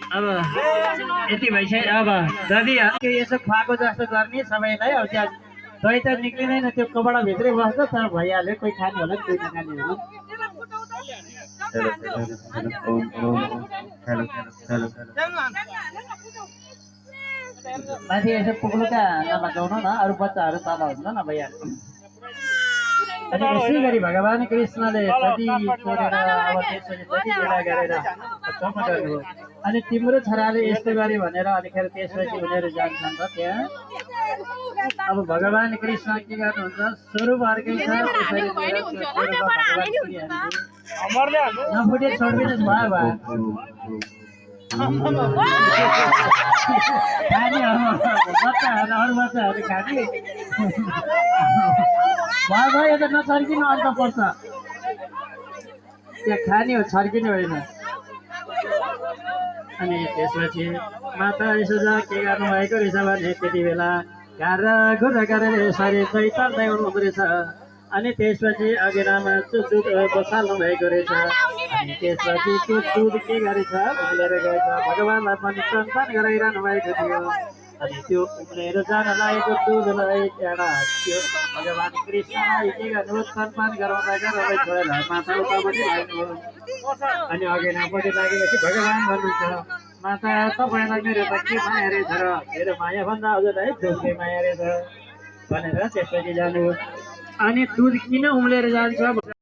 अब यति भइसक्यो अब जति यसो खुवाएको जस्तो गर्ने सबैलाई अब त्यहाँ दही त निक्लिँदैन त्यो कपडा भित्रै बस्छ तर भइहाल्यो कोही खाने होला कोही नखाने होला माथि यसो पुग्नुका नलगाउनु न अरू बच्चाहरू तल हुन्छ न भइहाल्छ अनि यसै गरी भगवान् कृष्णले जति छोडेर अब त्यसरी जति बेला गरेर क्षमा गर्नुभयो अनि तिम्रो छोराले यस्तो गरे भनेर अनिखेर त्यसपछि उनीहरू जान्छन् र त्यहाँ अब भगवान् कृष्ण के गर्नुहुन्छ स्वरूप अर्कै छ त्यसरी नफुटे छोडिदिनुहोस् भयो खाने बच्चाहरू अरू बच्चाहरू खाने भयो यो त नछर्किनु अन्त पर्छ त्यहाँ खाने हो छर्किने होइन अनि त्यसपछि माता यशोदा के गर्नुभएको रहेछ भने त्यति बेला घारा घुरा गरेर यसरी चैतन्य हुनुहुँदो रहेछ अनि त्यसपछि अघिनामा दुध बसाल्नु भएको रहेछ अनि त्यसपछि त्यो दुध के गरेछ उम्लेर गएछ भगवान्लाई पनि स्तनपान गराइरहनु भएको थियो अनि त्यो उम्लेर जान लागेको दुधलाई एउटा त्यो भगवान् कृष्णलाई के गर्नुभयो स्तनपान गराउँदा गराउँदै छोडेर माता उतापट्टि लाग्नुभयो अनि अघिनापट्टि लागेपछि भगवान् भन्नुहुन्छ माता तपाईँलाई मेरो त के माया रहेछ र मेरो मायाभन्दा हजुरलाई दुधकै माया रहेछ भनेर त्यसपछि जानु अनि दुध किन उम्लेर जान्छ